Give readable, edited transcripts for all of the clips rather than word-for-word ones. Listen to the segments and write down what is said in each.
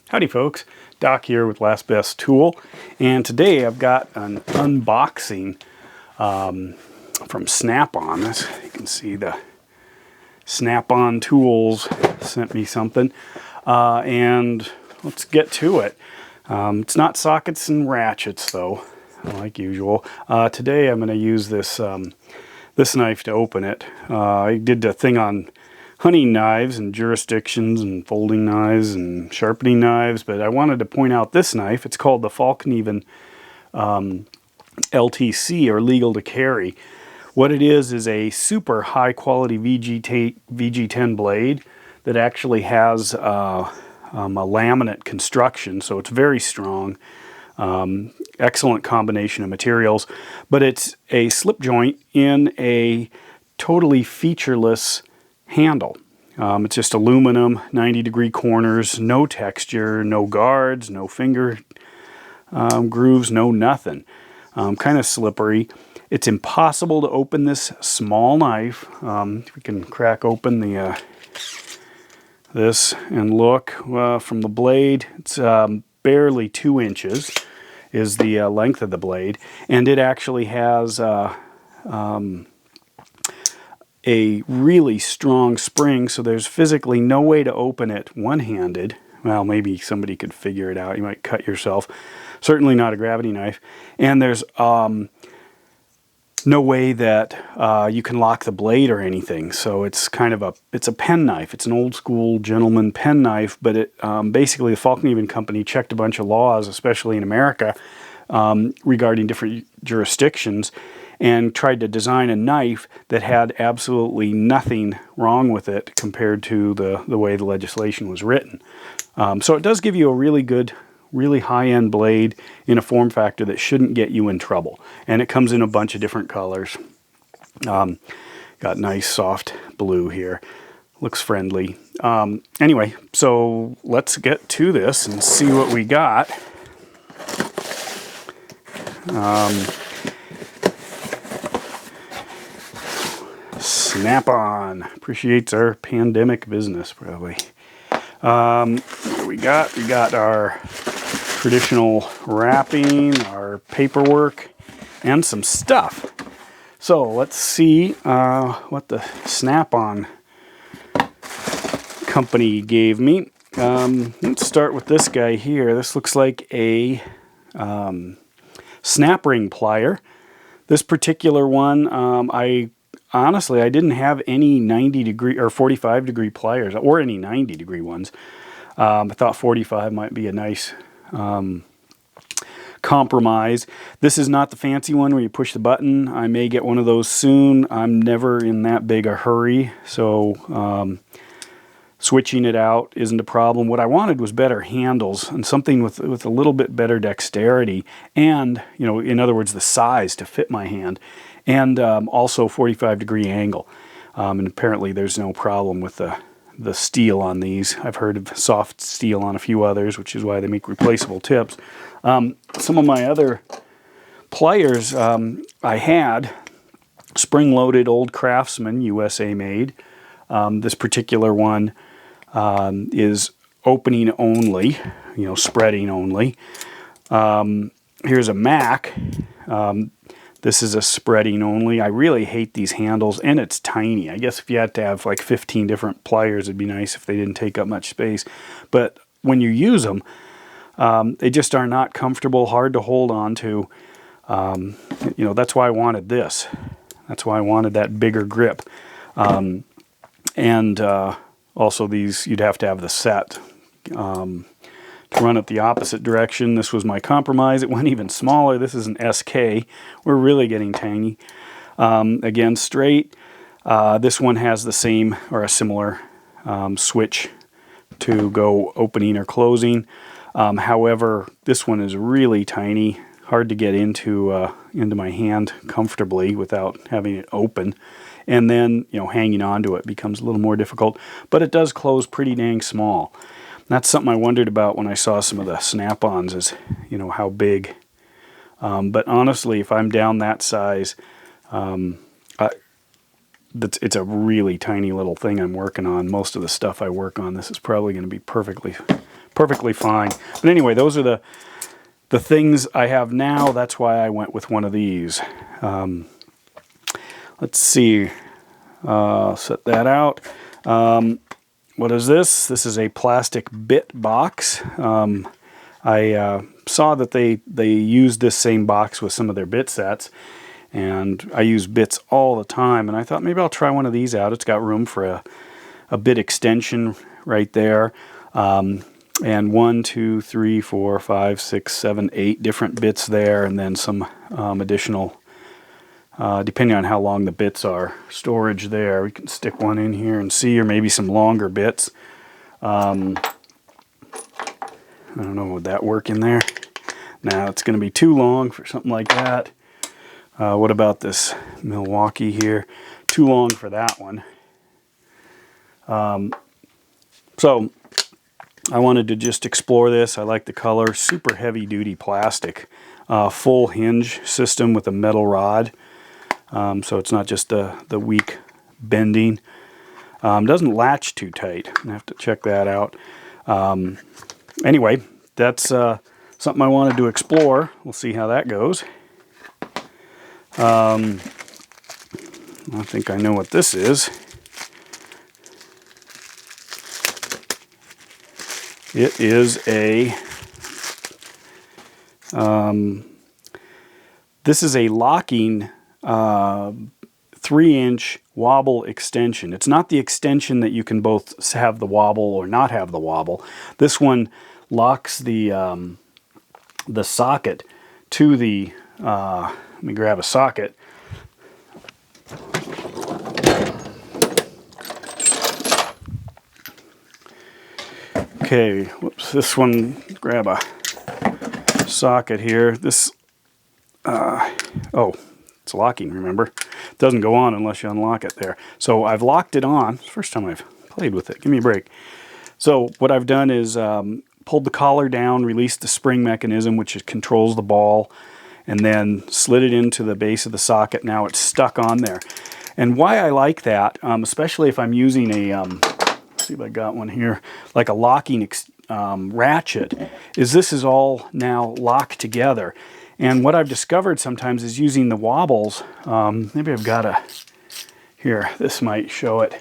Howdy folks, Doc here with Last Best Tool, and today I've got an unboxing from Snap-on. As you can see, the Snap-on Tools sent me something, and let's get to it. It's not sockets and ratchets though, like usual. Today I'm going to use this this knife to open it. I did a thing on hunting knives and jurisdictions and folding knives and sharpening knives, but I wanted to point out this knife. It's called the Falkneven LTC, or legal to carry. What it is a super high quality VG10 blade that actually has a laminate construction, so it's very strong. Excellent combination of materials, but it's a slip joint in a totally featureless handle. It's just aluminum, 90-degree corners, no texture, no guards, no finger grooves, no nothing. Kind of slippery. It's impossible to open this small knife. If we can crack open the this and look from the blade, it's barely 2 inches is the length of the blade, and it actually has a really strong spring, so there's physically no way to open it one-handed. Well, maybe somebody could figure it out. You might cut yourself. Certainly not a gravity knife. And there's no way that you can lock the blade or anything. So it's kind of it's a pen knife. It's an old school gentleman pen knife, but it basically the Falkneven company checked a bunch of laws, especially in America, regarding different jurisdictions, and tried to design a knife that had absolutely nothing wrong with it compared to the way the legislation was written. So it does give you a really good, really high-end blade in a form factor that shouldn't get you in trouble. And it comes in a bunch of different colors. Got nice soft blue here. Looks friendly. Anyway, so let's get to this and see what we got. Snap-on appreciates our pandemic business, probably. What we got our traditional wrapping, our paperwork, and some stuff. So let's see what the Snap-on company gave me. Let's start with this guy here. This looks like a snap ring plier. This particular one, honestly, I didn't have any 90-degree or 45-degree pliers, or any 90-degree ones. I thought 45 might be a nice compromise. This is not the fancy one where you push the button. I may get one of those soon. I'm never in that big a hurry, so switching it out isn't a problem. What I wanted was better handles and something with a little bit better dexterity, and, you know, in other words, the size to fit my hand. And also 45-degree angle. And apparently there's no problem with the steel on these. I've heard of soft steel on a few others, which is why they make replaceable tips. Some of my other pliers I had, spring-loaded old Craftsman, USA made. This particular one is opening only, you know, spreading only. Here's a Mac. This is a spreading only. I really hate these handles, and it's tiny. I guess if you had to have like 15 different pliers, it'd be nice if they didn't take up much space. But when you use them, they just are not comfortable, hard to hold on to. You know, that's why I wanted this. That's why I wanted that bigger grip. And also these, you'd have to have the set. To run it the opposite direction. This was my compromise. It went even smaller. This is an SK. We're really getting tiny. Again, straight. This one has the same or a similar switch to go opening or closing. However, this one is really tiny. Hard to get into my hand comfortably without having it open. And then, you know, hanging onto it becomes a little more difficult. But it does close pretty dang small. That's something I wondered about when I saw some of the Snap-ons, is, you know, how big. But honestly, if I'm down that size, it's a really tiny little thing I'm working on. Most of the stuff I work on, this is probably going to be perfectly perfectly fine. But anyway, those are the things I have now. That's why I went with one of these. Let's see. Set that out. What is this? This is a plastic bit box. I saw that they used this same box with some of their bit sets, and I use bits all the time, and I thought maybe I'll try one of these out. It's got room for a bit extension right there, and 1, 2, 3, 4, 5, 6, 7, 8 different bits there, and then some additional, depending on how long the bits are, storage there. We can stick one in here and see, or maybe some longer bits. I don't know, would that work in there? Now it's going to be too long for something like that. What about this Milwaukee here? Too long for that one. So I wanted to just explore this. I like the color. Super heavy duty plastic. Full hinge system with a metal rod. So it's not just the weak bending. Doesn't latch too tight. I have to check that out. Anyway, that's something I wanted to explore. We'll see how that goes. I think I know what this is. It is a this is a locking 3-inch wobble extension. It's not the extension that you can both have the wobble or not have the wobble. This one locks the socket to the, let me grab a socket. Okay, whoops, this one, grab a socket here. This, oh, it's locking, remember? It doesn't go on unless you unlock it there. So I've locked it on. It's the first time I've played with it. Give me a break. So what I've done is pulled the collar down, released the spring mechanism, which controls the ball, and then slid it into the base of the socket. Now it's stuck on there. And why I like that, especially if I'm using a, let's see if I got one here, like a locking ratchet, is this is all now locked together. And what I've discovered sometimes is using the wobbles, maybe I've got a, here, this might show it.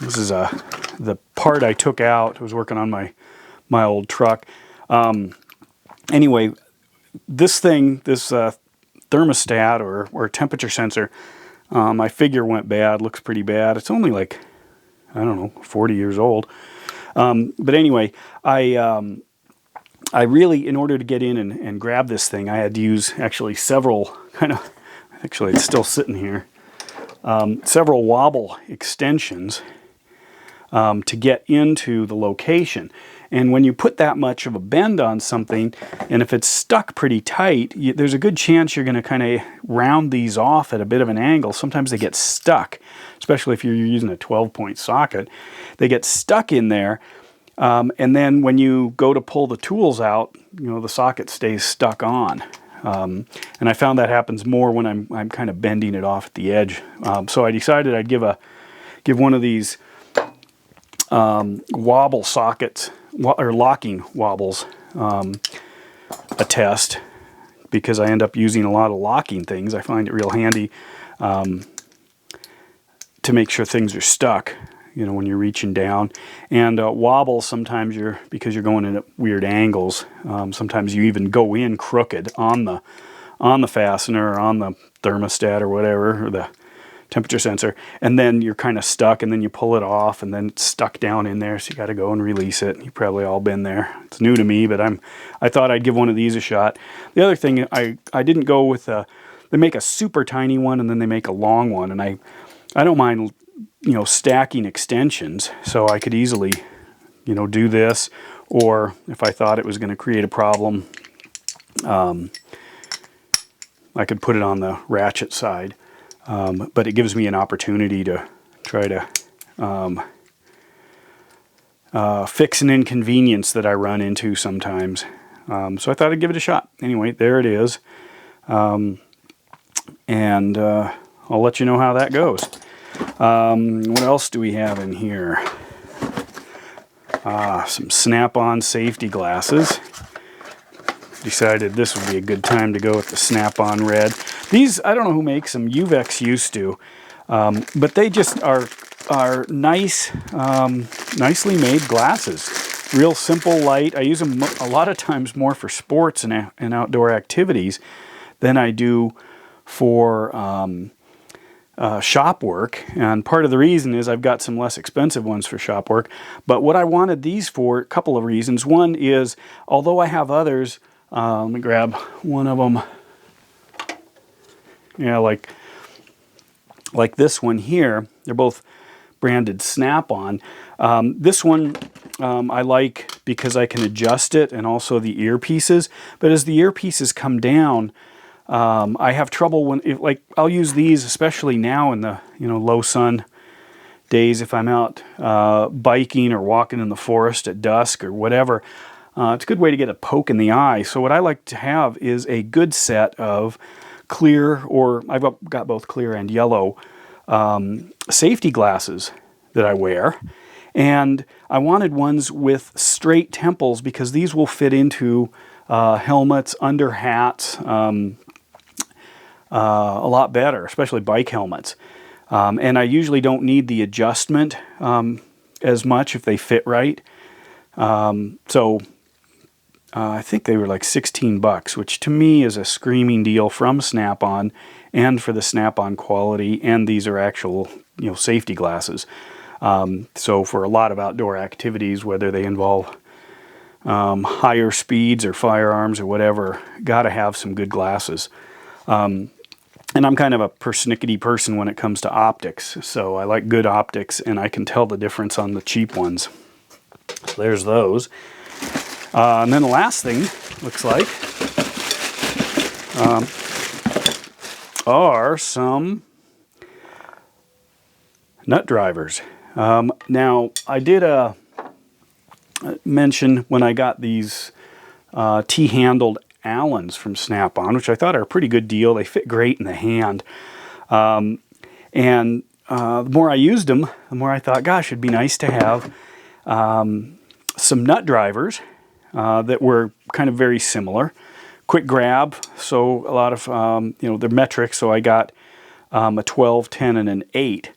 This is the part I took out. I was working on my old truck. Anyway, this thing, this thermostat or temperature sensor, my figure went bad, looks pretty bad. It's only like, I don't know, 40 years old. But anyway, I really, in order to get in and grab this thing, I had to use actually several actually it's still sitting here, several wobble extensions to get into the location. And when you put that much of a bend on something, and if it's stuck pretty tight, there's a good chance you're going to kind of round these off at a bit of an angle. Sometimes they get stuck, especially if you're using a 12-point socket. They get stuck in there. And then when you go to pull the tools out, you know, the socket stays stuck on. And I found that happens more when I'm kind of bending it off at the edge. So I decided I'd give one of these wobble sockets, or locking wobbles, a test, because I end up using a lot of locking things. I find it real handy to make sure things are stuck, you know, when you're reaching down. And wobble, sometimes because you're going in at weird angles, sometimes you even go in crooked on the fastener or on the thermostat or whatever, or the temperature sensor, and then you're kind of stuck, and then you pull it off, and then it's stuck down in there, so you got to go and release it. You've probably all been there. It's new to me, but I thought I'd give one of these a shot. The other thing, I didn't go with they make a super tiny one, and then they make a long one, and I don't mind, you know, stacking extensions, so I could easily, you know, do this, or if I thought it was going to create a problem, I could put it on the ratchet side. But it gives me an opportunity to try to fix an inconvenience that I run into sometimes. So I thought I'd give it a shot. Anyway, there it is. And I'll let you know how that goes. What else do we have in here? Some Snap-on safety glasses. Decided this would be a good time to go with the Snap-on red. These, I don't know who makes them. Uvex used to. But they just are nice, nicely made glasses. Real simple, light. I use them a lot of times more for sports and outdoor activities than I do for shop work. And part of the reason is I've got some less expensive ones for shop work. But what I wanted these for, a couple of reasons. One is, although I have others, let me grab one of them. Yeah, like this one here. They're both branded Snap-on. This one I like because I can adjust it, and also the earpieces. But as the earpieces come down, I have trouble when, like, I'll use these, especially now in the low sun days, if I'm out biking or walking in the forest at dusk or whatever. It's a good way to get a poke in the eye. So what I like to have is a good set of clear, or I've got both clear and yellow safety glasses that I wear. And I wanted ones with straight temples because these will fit into helmets, under hats, a lot better, especially bike helmets. And I usually don't need the adjustment as much if they fit right. I think they were like $16, which to me is a screaming deal from Snap-on, and for the Snap-on quality. And these are actual, safety glasses. So for a lot of outdoor activities, whether they involve higher speeds or firearms or whatever, got to have some good glasses. And I'm kind of a persnickety person when it comes to optics, so I like good optics, and I can tell the difference on the cheap ones. So there's those. And then the last thing, looks like, are some nut drivers. Now, I did mention when I got these T-handled Allens from Snap-on, which I thought are a pretty good deal. They fit great in the hand. The more I used them, the more I thought, gosh, it'd be nice to have some nut drivers that were kind of very similar. Quick grab, so a lot of, they're metric, so I got a 12, 10, and an 8,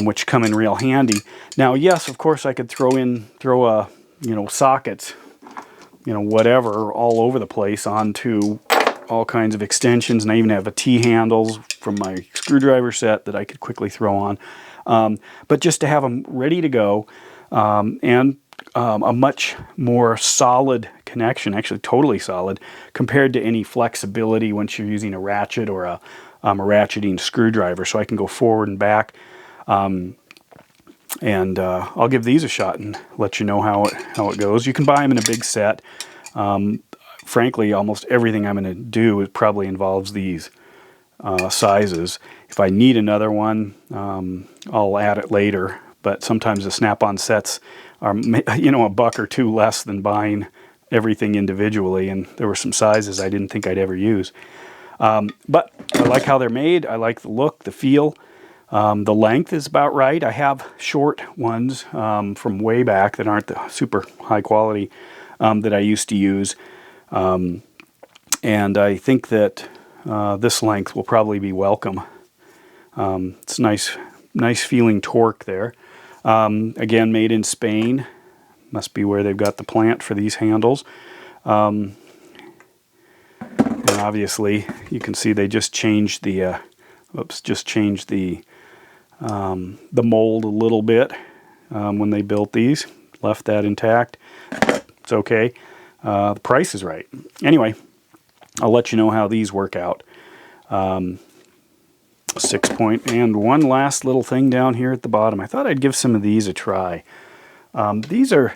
which come in real handy. Now, yes, of course, I could throw sockets, whatever, all over the place onto all kinds of extensions, and I even have a T-handles from my screwdriver set that I could quickly throw on. But just to have them ready to go, and a much more solid connection, actually totally solid, compared to any flexibility once you're using a ratchet or a ratcheting screwdriver. So I can go forward and back. I'll give these a shot and let you know how it goes. You can buy them in a big set. Frankly, almost everything I'm going to do probably involves these sizes. If I need another one, I'll add it later. But sometimes the Snap-on sets are, a buck or two less than buying everything individually. And there were some sizes I didn't think I'd ever use. But I like how they're made. I like the look, the feel. The length is about right. I have short ones from way back that aren't the super high quality that I used to use. And I think that this length will probably be welcome. It's nice feeling torque there. Again, made in Spain. Must be where they've got the plant for these handles. And obviously, you can see they just changed the mold a little bit when they built these. Left that intact. It's okay. The price is right. Anyway, I'll let you know how these work out. 6 point, and one last little thing down here at the bottom. I thought I'd give some of these a try. These are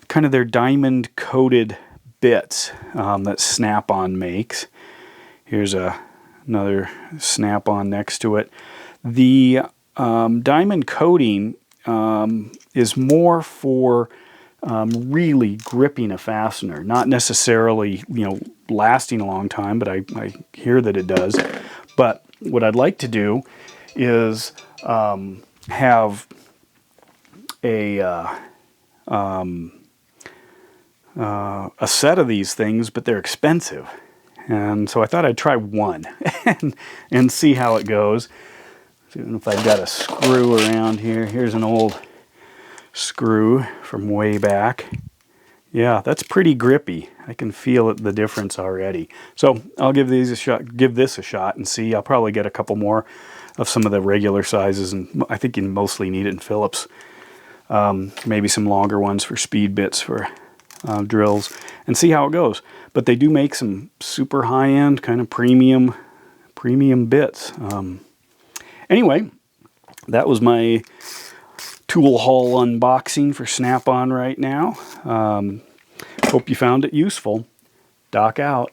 kind of their diamond-coated bits that Snap-on makes. Here's another Snap-on next to it. The diamond coating is more for really gripping a fastener, not necessarily lasting a long time, but I hear that it does. But what I'd like to do is have a a set of these things, but they're expensive. And so I thought I'd try one and see how it goes. See if I've got a screw around here. Here's an old screw from way back. Yeah, that's pretty grippy. I can feel the difference already. So I'll give this a shot and see. I'll probably get a couple more of some of the regular sizes, and I think you mostly need it in Phillips. Maybe some longer ones for speed bits for drills, and see how it goes. But they do make some super high-end, kind of premium bits. Anyway, that was my tool haul unboxing for Snap-on right now. Hope you found it useful. Doc out.